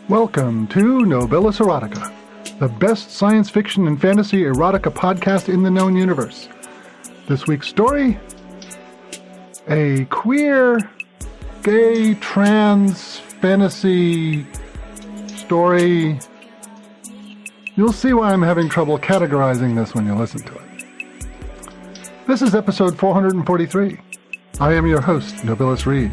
Welcome to Nobilis Erotica, the best science fiction and fantasy erotica podcast in the known universe. This week's story: a queer, gay, trans, fantasy story. You'll see why I'm having trouble categorizing this when you listen to it. This is episode 443. I am your host, Nobilis Reed.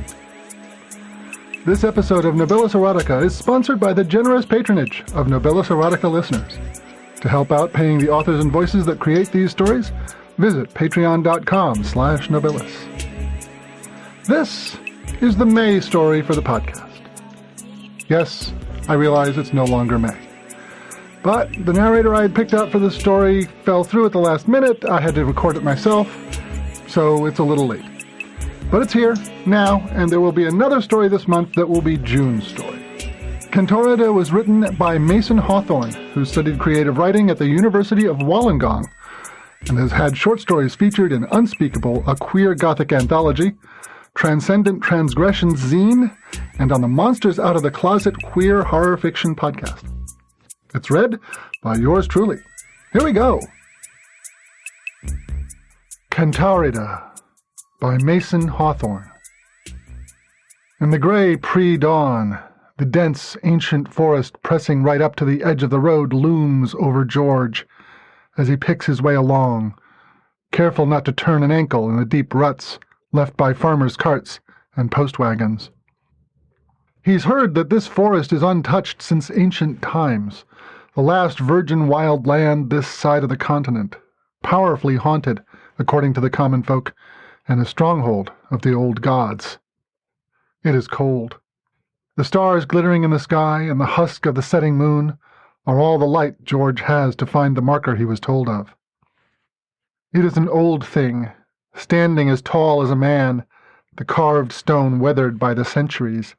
This episode of Nobilis Erotica is sponsored by the generous patronage of Nobilis Erotica listeners. To help out paying the authors and voices that create these stories, visit patreon.com/Nobilis. This is the May story for the podcast. Yes, I realize it's no longer May. But the narrator I had picked out for this story fell through at the last minute. I had to record it myself, so it's a little late. But it's here, now, and there will be another story this month that will be June's story. Kentaurida was written by Mason Hawthorne, who studied creative writing at the University of Wollongong, and has had short stories featured in Unspeakable, a queer gothic anthology, Transcendent Transgressions zine, and on the Monsters Out of the Closet queer horror fiction podcast. It's read by yours truly. Here we go. Kentaurida by Mason Hawthorne. In the gray pre-dawn, the dense, ancient forest pressing right up to the edge of the road looms over George as he picks his way along, careful not to turn an ankle in the deep ruts left by farmers' carts and post wagons. He's heard that this forest is untouched since ancient times, the last virgin wild land this side of the continent, powerfully haunted, according to the common folk, and a stronghold of the old gods. It is cold. The stars glittering in the sky and the husk of the setting moon are all the light George has to find the marker he was told of. It is an old thing, standing as tall as a man, the carved stone weathered by the centuries.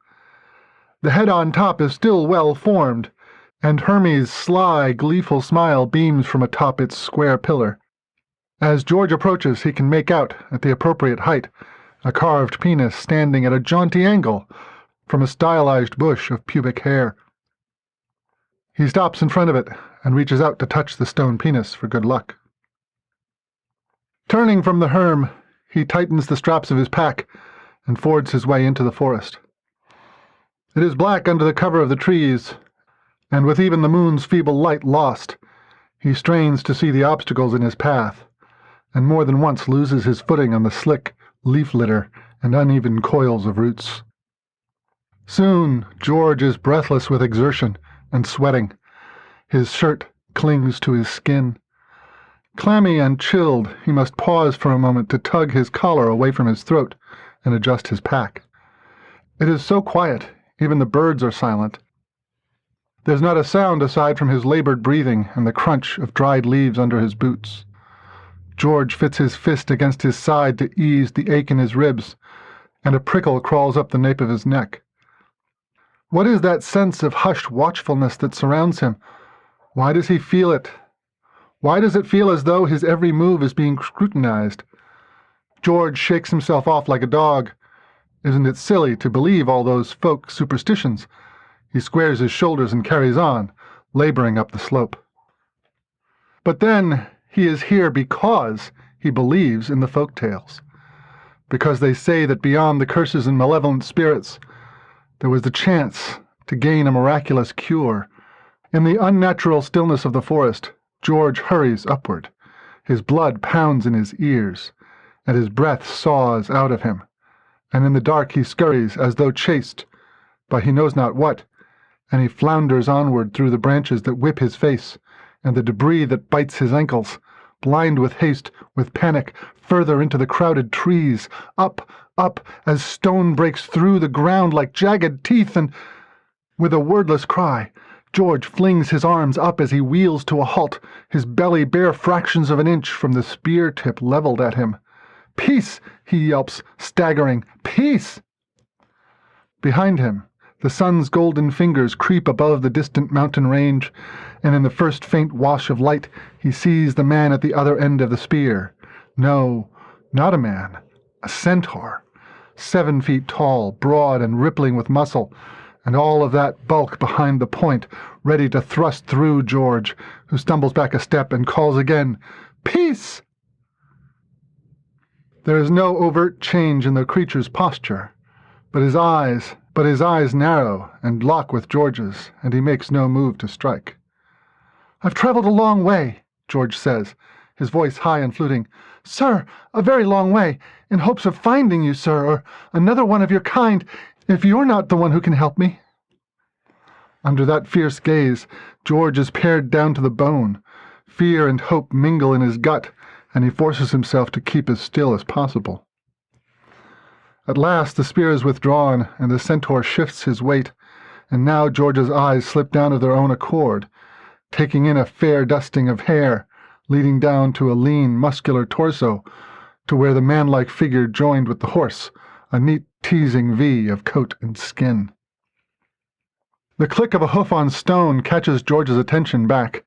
The head on top is still well formed, and Hermes' sly, gleeful smile beams from atop its square pillar. As George approaches, he can make out, at the appropriate height, a carved penis standing at a jaunty angle from a stylized bush of pubic hair. He stops in front of it and reaches out to touch the stone penis for good luck. Turning from the Herm, he tightens the straps of his pack and fords his way into the forest. It is black under the cover of the trees, and with even the moon's feeble light lost, he strains to see the obstacles in his path, and more than once loses his footing on the slick leaf litter and uneven coils of roots. Soon George is breathless with exertion and sweating. His shirt clings to his skin. Clammy and chilled, he must pause for a moment to tug his collar away from his throat and adjust his pack. It is so quiet, even the birds are silent. There's not a sound aside from his labored breathing and the crunch of dried leaves under his boots. George fits his fist against his side to ease the ache in his ribs, and a prickle crawls up the nape of his neck. What is that sense of hushed watchfulness that surrounds him? Why does he feel it? Why does it feel as though his every move is being scrutinized? George shakes himself off like a dog. Isn't it silly to believe all those folk superstitions? He squares his shoulders and carries on, laboring up the slope. But then he is here because he believes in the folk tales, because they say that beyond the curses and malevolent spirits, there was the chance to gain a miraculous cure. In the unnatural stillness of the forest, George hurries upward. His blood pounds in his ears, and his breath saws out of him. And in the dark he scurries as though chased, but he knows not what, and he flounders onward through the branches that whip his face, and the debris that bites his ankles, blind with haste, with panic, further into the crowded trees, up, as stone breaks through the ground like jagged teeth, and, with a wordless cry, George flings his arms up as he wheels to a halt, his belly bare fractions of an inch from the spear tip leveled at him. "Peace!" he yelps, staggering. "Peace!" Behind him, the sun's golden fingers creep above the distant mountain range, and in the first faint wash of light he sees the man at the other end of the spear. No, not a man, a centaur, 7 feet tall, broad and rippling with muscle, and all of that bulk behind the point, ready to thrust through George, who stumbles back a step and calls again, "Peace!" There is no overt change in the creature's posture, but his eyes narrow and lock with George's, and he makes no move to strike. "I've traveled a long way," George says, his voice high and fluting. "Sir, a very long way, in hopes of finding you, sir, or another one of your kind, if you're not the one who can help me." Under that fierce gaze, George is pared down to the bone. Fear and hope mingle in his gut, and he forces himself to keep as still as possible. At last the spear is withdrawn, and the centaur shifts his weight, and now George's eyes slip down of their own accord, taking in a fair dusting of hair, leading down to a lean, muscular torso, to where the man-like figure joined with the horse, a neat teasing V of coat and skin. The click of a hoof on stone catches George's attention back,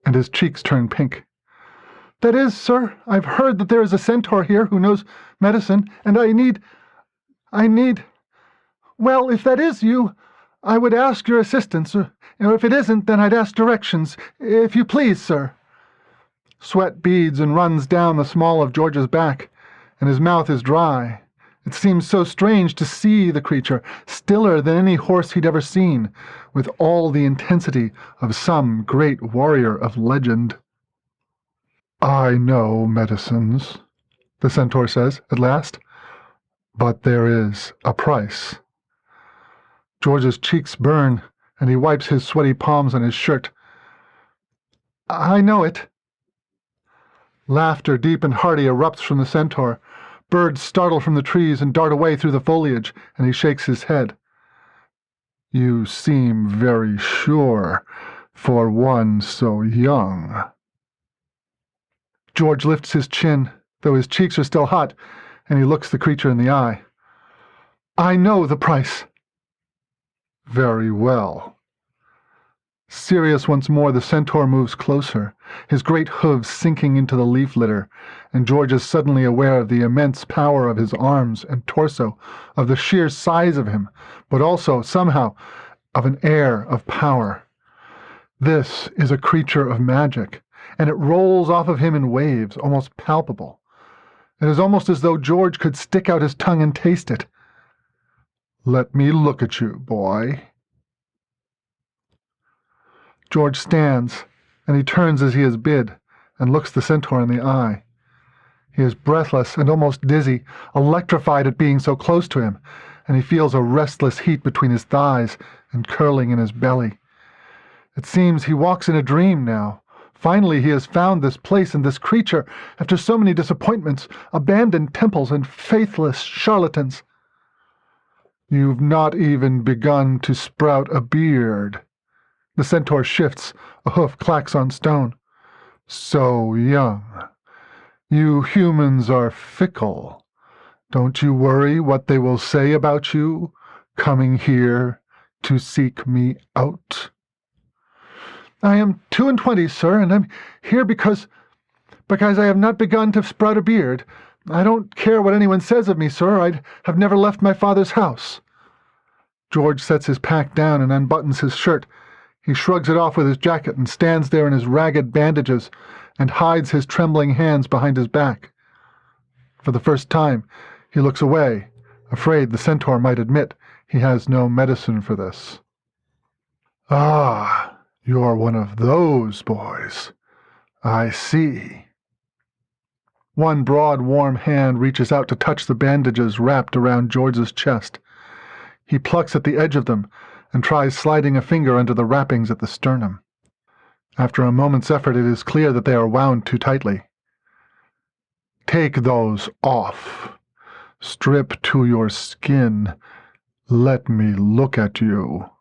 and his cheeks turn pink. "That is, sir, I've heard that there is a centaur here who knows medicine, and I need... Well, if that is you, I would ask your assistance, or if it isn't, then I'd ask directions, if you please, sir." Sweat beads and runs down the small of George's back, and his mouth is dry. It seems so strange to see the creature, stiller than any horse he'd ever seen, with all the intensity of some great warrior of legend. "I know medicines," the centaur says at last, "but there is a price." George's cheeks burn, and he wipes his sweaty palms on his shirt. "I know it." Laughter deep and hearty erupts from the centaur. Birds startle from the trees and dart away through the foliage, and he shakes his head. "You seem very sure for one so young." George lifts his chin, though his cheeks are still hot, and he looks the creature in the eye. "I know the price." "Very well." Serious once more, the centaur moves closer, his great hooves sinking into the leaf litter, and George is suddenly aware of the immense power of his arms and torso, of the sheer size of him, but also, somehow, of an air of power. This is a creature of magic, and it rolls off of him in waves, almost palpable. It is almost as though George could stick out his tongue and taste it. "Let me look at you, boy." George stands, and he turns as he is bid, and looks the centaur in the eye. He is breathless and almost dizzy, electrified at being so close to him, and he feels a restless heat between his thighs and curling in his belly. It seems he walks in a dream now. Finally he has found this place and this creature, after so many disappointments, abandoned temples, and faithless charlatans. "You've not even begun to sprout a beard." The centaur shifts, a hoof clacks on stone. "So young. You humans are fickle. Don't you worry what they will say about you, coming here to seek me out." "I am 22, sir, and I'm here because I have not begun to sprout a beard. I don't care what anyone says of me, sir. I have never left my father's house." George sets his pack down and unbuttons his shirt. He shrugs it off with his jacket and stands there in his ragged bandages and hides his trembling hands behind his back. For the first time, he looks away, afraid the centaur might admit he has no medicine for this. "Ah, you're one of those boys. I see." One broad, warm hand reaches out to touch the bandages wrapped around George's chest. He plucks at the edge of them and tries sliding a finger under the wrappings at the sternum. After a moment's effort, it is clear that they are wound too tightly. "Take those off. Strip to your skin. Let me look at you."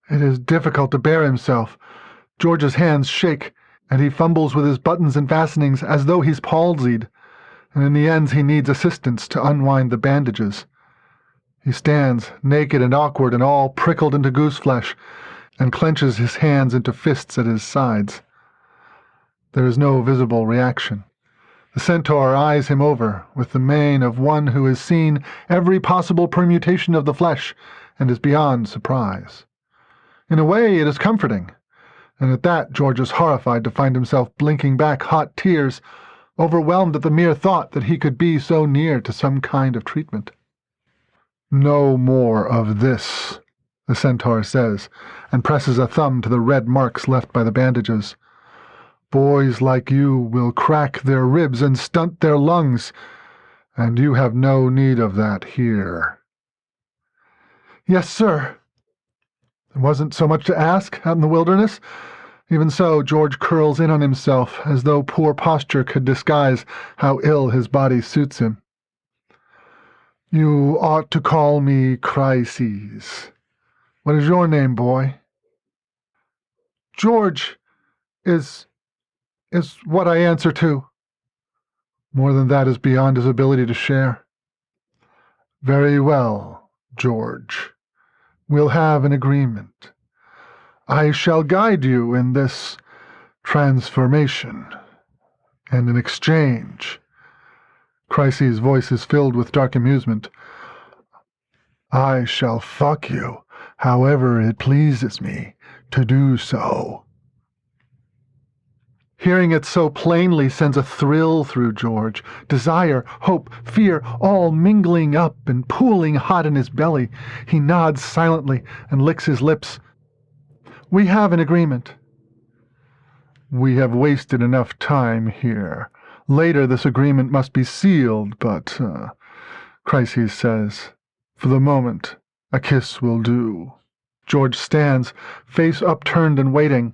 It is difficult to bear himself. George's hands shake, and he fumbles with his buttons and fastenings as though he's palsied, and in the end he needs assistance to unwind the bandages. He stands, naked and awkward and all prickled into gooseflesh, and clenches his hands into fists at his sides. There is no visible reaction. The centaur eyes him over with the mien of one who has seen every possible permutation of the flesh and is beyond surprise. In a way, it is comforting, and at that George is horrified to find himself blinking back hot tears, overwhelmed at the mere thought that he could be so near to some kind of treatment. "No more of this," the centaur says, and presses a thumb to the red marks left by the bandages. "Boys like you will crack their ribs and stunt their lungs, and you have no need of that here." "Yes, sir." There wasn't so much to ask out in the wilderness. Even so, George curls in on himself, as though poor posture could disguise how ill his body suits him. "You ought to call me Chryses. What is your name, boy?" "George is what I answer to." More than that is beyond his ability to share. "Very well, George. We'll have an agreement. I shall guide you in this transformation, and in exchange—" Chryses' voice is filled with dark amusement. "I shall fuck you however it pleases me to do so." Hearing it so plainly sends a thrill through George. Desire, hope, fear, all mingling up and pooling hot in his belly. He nods silently and licks his lips. "We have an agreement." "We have wasted enough time here. Later this agreement must be sealed, but, Chryses says, for the moment, a kiss will do." George stands, face upturned and waiting.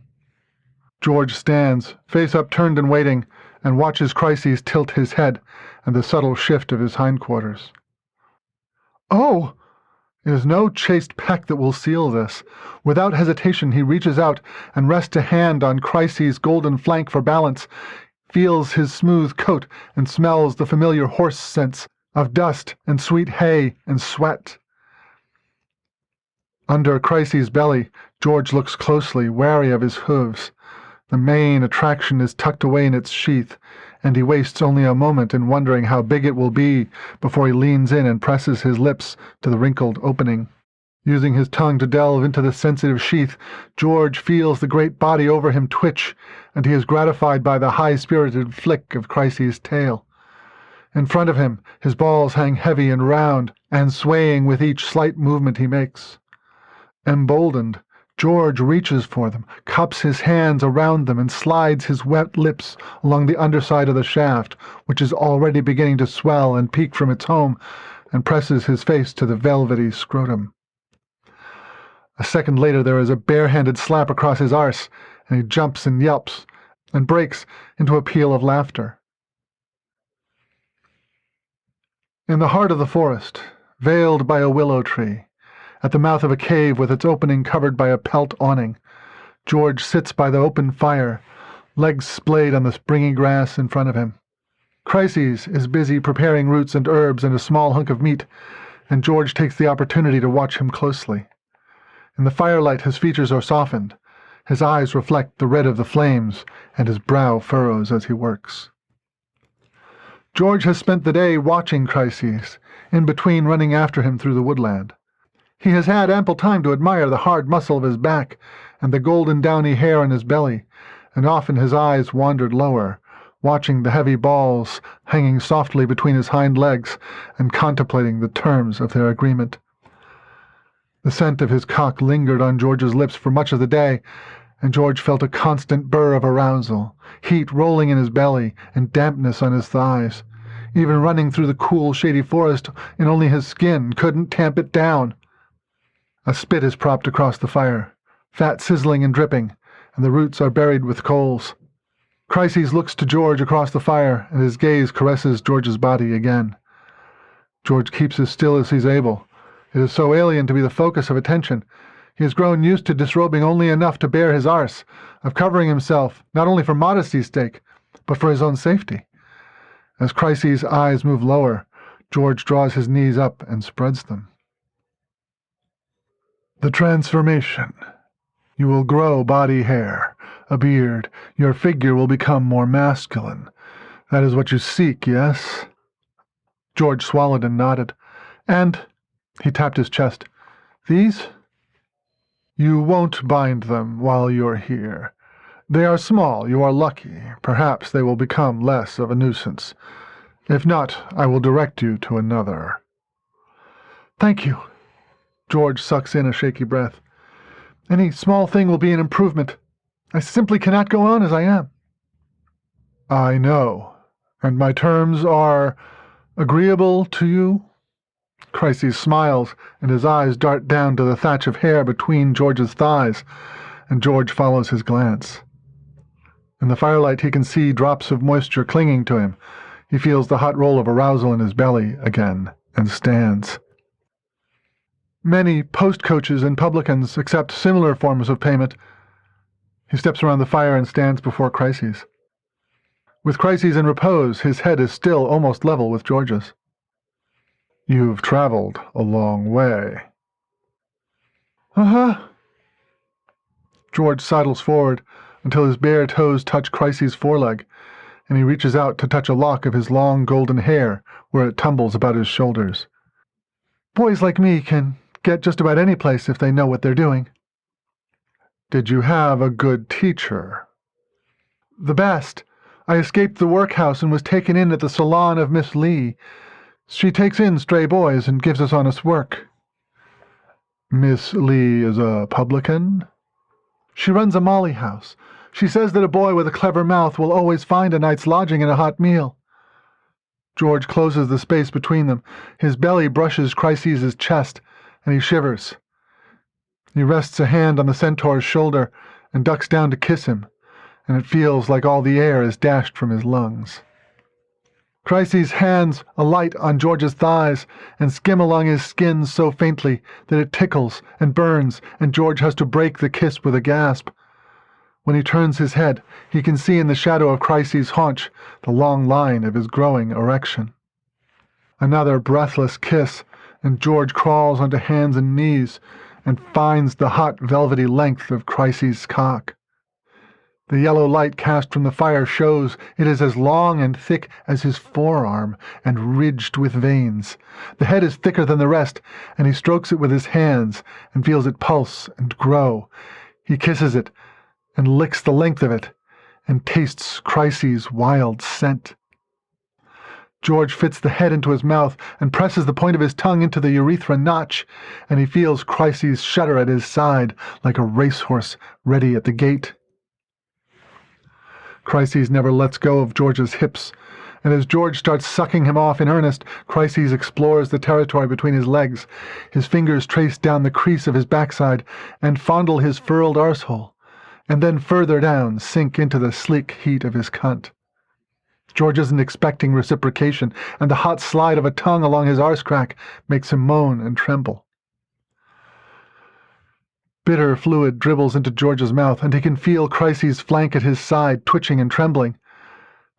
And watches Chryses tilt his head and the subtle shift of his hindquarters. "Oh!" It is no chaste peck that will seal this. Without hesitation he reaches out and rests a hand on Chryses' golden flank for balance, feels his smooth coat and smells the familiar horse scents of dust and sweet hay and sweat. Under Chryses' belly, George looks closely, wary of his hooves. The main attraction is tucked away in its sheath, and he wastes only a moment in wondering how big it will be before he leans in and presses his lips to the wrinkled opening. Using his tongue to delve into the sensitive sheath, George feels the great body over him twitch, and he is gratified by the high-spirited flick of Chryses' tail. In front of him, his balls hang heavy and round, and swaying with each slight movement he makes. Emboldened, George reaches for them, cups his hands around them, and slides his wet lips along the underside of the shaft, which is already beginning to swell and peak from its home, and presses his face to the velvety scrotum. A second later there is a bare-handed slap across his arse, and he jumps and yelps, and breaks into a peal of laughter. In the heart of the forest, veiled by a willow tree, at the mouth of a cave with its opening covered by a pelt awning, George sits by the open fire, legs splayed on the springy grass in front of him. Chryses is busy preparing roots and herbs and a small hunk of meat, and George takes the opportunity to watch him closely. In the firelight his features are softened, his eyes reflect the red of the flames, and his brow furrows as he works. George has spent the day watching Chryses, in between running after him through the woodland. He has had ample time to admire the hard muscle of his back and the golden downy hair on his belly, and often his eyes wandered lower, watching the heavy balls hanging softly between his hind legs and contemplating the terms of their agreement. The scent of his cock lingered on George's lips for much of the day, and George felt a constant burr of arousal, heat rolling in his belly and dampness on his thighs. Even running through the cool, shady forest in only his skin couldn't tamp it down. A spit is propped across the fire, fat sizzling and dripping, and the roots are buried with coals. Chryses looks to George across the fire, and his gaze caresses George's body again. George keeps as still as he's able. It is so alien to be the focus of attention. He has grown used to disrobing only enough to bare his arse, of covering himself, not only for modesty's sake, but for his own safety. As Chryses' eyes move lower, George draws his knees up and spreads them. The transformation. You will grow body hair, a beard. Your figure will become more masculine. That is what you seek, yes? George swallowed and nodded. And, he tapped his chest, These? You won't bind them while you're here. They are small, you are lucky. Perhaps they will become less of a nuisance. If not, I will direct you to another. Thank you. George sucks in a shaky breath. Any small thing will be an improvement. I simply cannot go on as I am. I know. And my terms are agreeable to you? Chryses smiles, and his eyes dart down to the thatch of hair between George's thighs, and George follows his glance. In the firelight he can see drops of moisture clinging to him. He feels the hot roll of arousal in his belly again, and stands. Many post-coaches and publicans accept similar forms of payment. He steps around the fire and stands before Chryses. With Chryses in repose, his head is still almost level with George's. You've traveled a long way. Uh-huh. George sidles forward until his bare toes touch Chryses' foreleg, and he reaches out to touch a lock of his long golden hair where it tumbles about his shoulders. Boys like me can get just about any place if they know what they're doing. Did you have a good teacher? The best. I escaped the workhouse and was taken in at the salon of Miss Lee. She takes in stray boys and gives us honest work. Miss Lee is a publican? She runs a molly house. She says that a boy with a clever mouth will always find a night's lodging and a hot meal. George closes the space between them. His belly brushes Chryses' chest, and he shivers. He rests a hand on the centaur's shoulder and ducks down to kiss him, and it feels like all the air is dashed from his lungs. Chryses' hands alight on George's thighs and skim along his skin so faintly that it tickles and burns, and George has to break the kiss with a gasp. When he turns his head, he can see in the shadow of Chryses' haunch the long line of his growing erection. Another breathless kiss, and George crawls onto hands and knees and finds the hot velvety length of Chryses' cock. The yellow light cast from the fire shows it is as long and thick as his forearm, and ridged with veins. The head is thicker than the rest, and he strokes it with his hands, and feels it pulse and grow. He kisses it, and licks the length of it, and tastes Chryses' wild scent. George fits the head into his mouth, and presses the point of his tongue into the urethra notch, and he feels Chryses shudder at his side, like a racehorse ready at the gate. Chryses never lets go of George's hips, and as George starts sucking him off in earnest, Chryses explores the territory between his legs. His fingers trace down the crease of his backside and fondle his furled arsehole, and then further down sink into the sleek heat of his cunt. George isn't expecting reciprocation, and the hot slide of a tongue along his arse crack makes him moan and tremble. Bitter fluid dribbles into George's mouth, and he can feel Chryses' flank at his side twitching and trembling.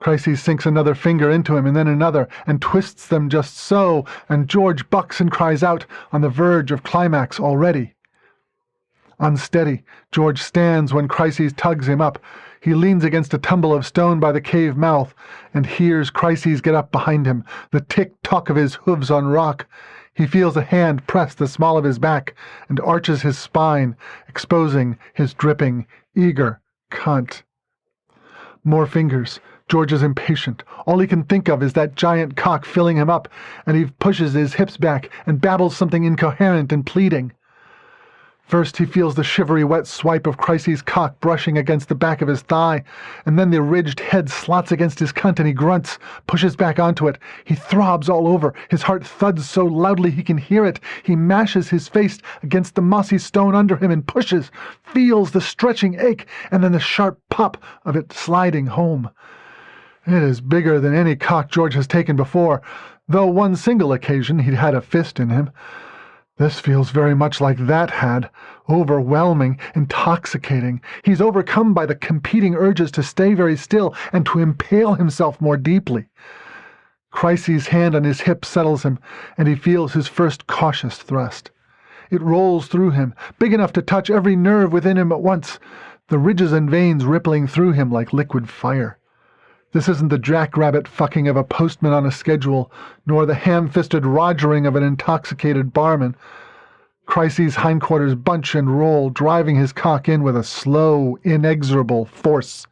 Chryses sinks another finger into him, and then another, and twists them just so, and George bucks and cries out, on the verge of climax already. Unsteady, George stands when Chryses tugs him up. He leans against a tumble of stone by the cave mouth, and hears Chryses get up behind him, the tick-tock of his hooves on rock. He feels a hand press the small of his back, and arches his spine, exposing his dripping, eager cunt. More fingers. George is impatient. All he can think of is that giant cock filling him up, and he pushes his hips back and babbles something incoherent and pleading. First he feels the shivery wet swipe of Chryses' cock brushing against the back of his thigh, and then the ridged head slots against his cunt and he grunts, pushes back onto it. He throbs all over. His heart thuds so loudly he can hear it. He mashes his face against the mossy stone under him and pushes, feels the stretching ache, and then the sharp pop of it sliding home. It is bigger than any cock George has taken before, though one single occasion he'd had a fist in him. This feels very much like that had. Overwhelming, intoxicating. He's overcome by the competing urges to stay very still and to impale himself more deeply. Chryses' hand on his hip settles him, and he feels his first cautious thrust. It rolls through him, big enough to touch every nerve within him at once, the ridges and veins rippling through him like liquid fire. This isn't the jackrabbit fucking of a postman on a schedule, nor the ham-fisted rogering of an intoxicated barman. Chryses' hindquarters bunch and roll, driving his cock in with a slow, inexorable force.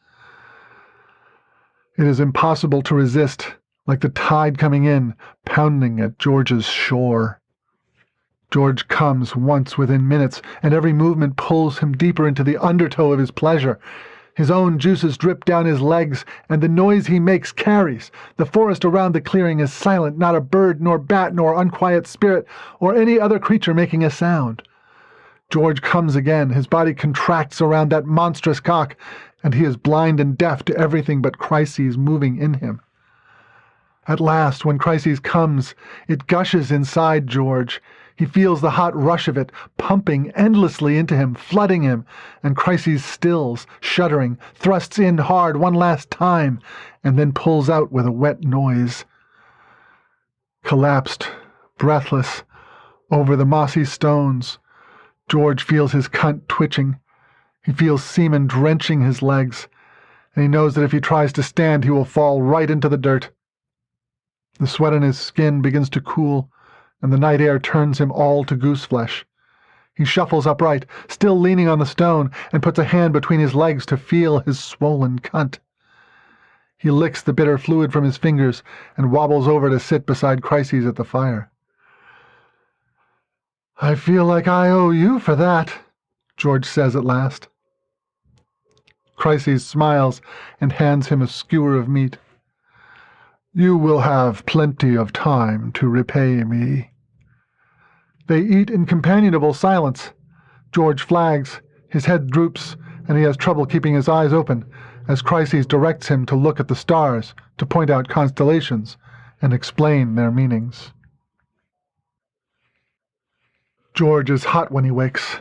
It is impossible to resist, like the tide coming in, pounding at George's shore. George comes once within minutes, and every movement pulls him deeper into the undertow of his pleasure. His own juices drip down his legs, and the noise he makes carries. The forest around the clearing is silent, not a bird, nor bat, nor unquiet spirit, or any other creature making a sound. George comes again, his body contracts around that monstrous cock, and he is blind and deaf to everything but Chryses moving in him. At last, when Chryses comes, it gushes inside George. He feels the hot rush of it, pumping endlessly into him, flooding him, and Chryses stills, shuddering, thrusts in hard one last time, and then pulls out with a wet noise. Collapsed, breathless, over the mossy stones, George feels his cunt twitching. He feels semen drenching his legs, and he knows that if he tries to stand, he will fall right into the dirt. The sweat on his skin begins to cool, and the night air turns him all to gooseflesh. He shuffles upright, still leaning on the stone, and puts a hand between his legs to feel his swollen cunt. He licks the bitter fluid from his fingers and wobbles over to sit beside Chryses at the fire. "I feel like I owe you for that," George says at last. Chryses smiles and hands him a skewer of meat. "You will have plenty of time to repay me." They eat in companionable silence. George flags, his head droops, and he has trouble keeping his eyes open, as Chryses directs him to look at the stars, to point out constellations, and explain their meanings. George is hot when he wakes.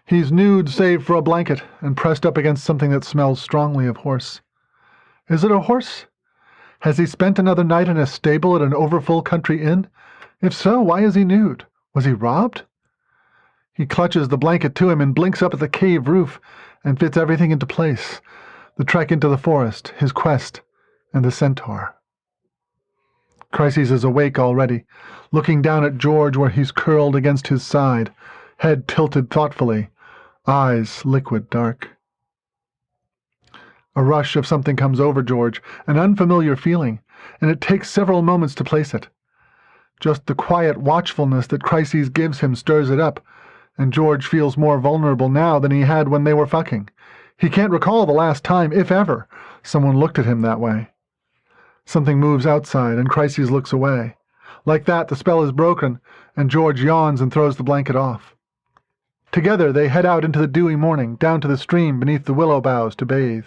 He's nude save for a blanket, and pressed up against something that smells strongly of horse. Is it a horse? Has he spent another night in a stable at an overfull country inn? If so, why is he nude? Was he robbed? He clutches the blanket to him and blinks up at the cave roof and fits everything into place. The trek into the forest, his quest, and the centaur. Chryses is awake already, looking down at George where he's curled against his side, head tilted thoughtfully, eyes liquid dark. A rush of something comes over George, an unfamiliar feeling, and it takes several moments to place it. Just the quiet watchfulness that Chryses gives him stirs it up, and George feels more vulnerable now than he had when they were fucking. He can't recall the last time, if ever, someone looked at him that way. Something moves outside, and Chryses looks away. Like that, the spell is broken, and George yawns and throws the blanket off. Together they head out into the dewy morning, down to the stream beneath the willow boughs to bathe.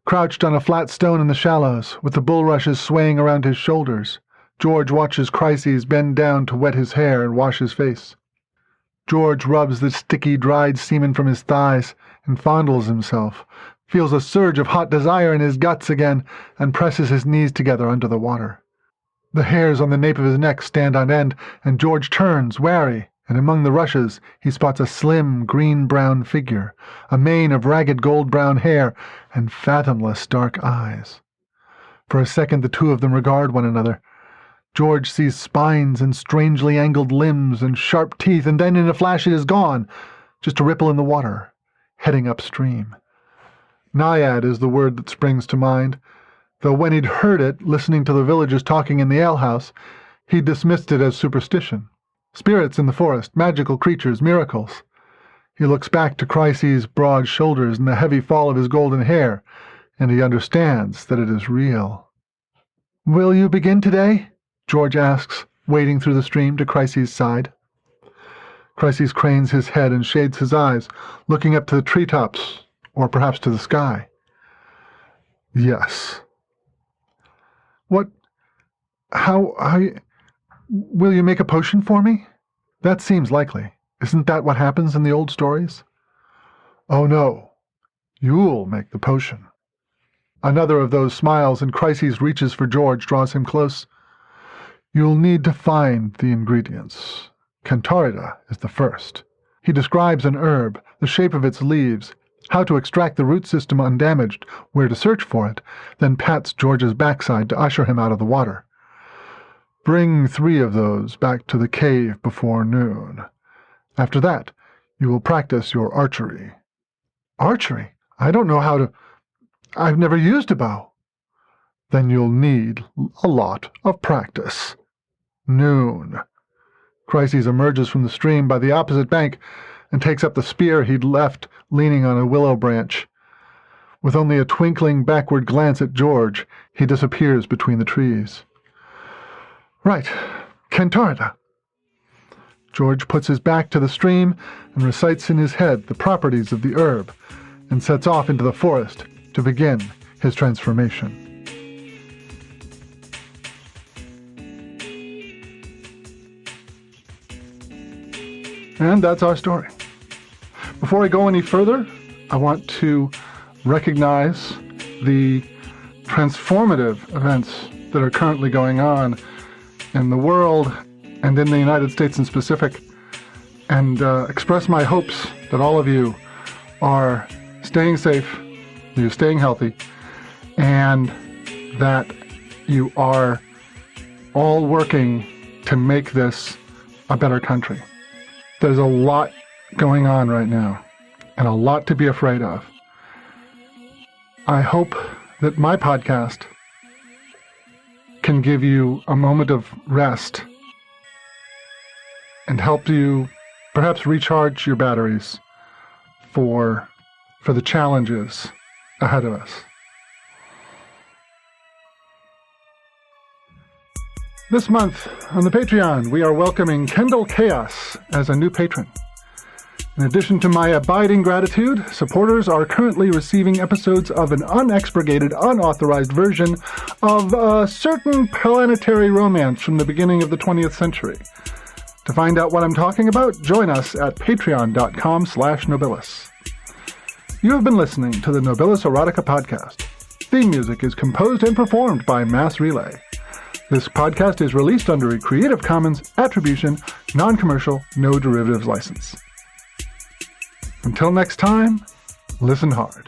Crouched on a flat stone in the shallows, with the bulrushes swaying around his shoulders, George watches Chryses bend down to wet his hair and wash his face. George rubs the sticky, dried semen from his thighs and fondles himself, feels a surge of hot desire in his guts again, and presses his knees together under the water. The hairs on the nape of his neck stand on end, and George turns, wary, and among the rushes he spots a slim, green-brown figure, a mane of ragged gold-brown hair, and fathomless dark eyes. For a second the two of them regard one another. George sees spines and strangely angled limbs and sharp teeth, and then in a flash it is gone, just a ripple in the water, heading upstream. Naiad is the word that springs to mind, though when he'd heard it, listening to the villagers talking in the alehouse, he dismissed it as superstition. Spirits in the forest, magical creatures, miracles. He looks back to Chryses' broad shoulders and the heavy fall of his golden hair, and he understands that it is real. "Will you begin today?" George asks, wading through the stream to Chryses' side. Chryses cranes his head and shades his eyes, looking up to the treetops, or perhaps to the sky. "Yes." Will you make a potion for me? That seems likely. Isn't that what happens in the old stories?" "Oh no. You'll make the potion." Another of those smiles, and Chryses reaches for George, draws him close. "You'll need to find the ingredients. Kentaurida is the first." He describes an herb, the shape of its leaves, how to extract the root system undamaged, where to search for it, then pats George's backside to usher him out of the water. Bring 3 of those back to the cave before noon. After that, you will practice your archery. Archery? I don't know how to... I've never used a bow. Then you'll need a lot of practice. Noon. Chryses emerges from the stream by the opposite bank and takes up the spear he'd left leaning on a willow branch. With only a twinkling backward glance at George, he disappears between the trees. Right, Kentaurida. George puts his back to the stream and recites in his head the properties of the herb, and sets off into the forest to begin his transformation. And that's our story. Before I go any further, I want to recognize the transformative events that are currently going on in the world and in the United States in specific, and express my hopes that all of you are staying safe, you're staying healthy, and that you are all working to make this a better country. There's a lot going on right now, and a lot to be afraid of. I hope that my podcast can give you a moment of rest and help you perhaps recharge your batteries for the challenges ahead of us. This month on the Patreon, we are welcoming Kendall Chaos as a new patron. In addition to my abiding gratitude, supporters are currently receiving episodes of an unexpurgated, unauthorized version of a certain planetary romance from the beginning of the 20th century. To find out what I'm talking about, join us at patreon.com/Nobilis. You have been listening to the Nobilis Erotica Podcast. Theme music is composed and performed by Mass Relay. This podcast is released under a Creative Commons Attribution, Non-Commercial, No Derivatives license. Until next time, listen hard.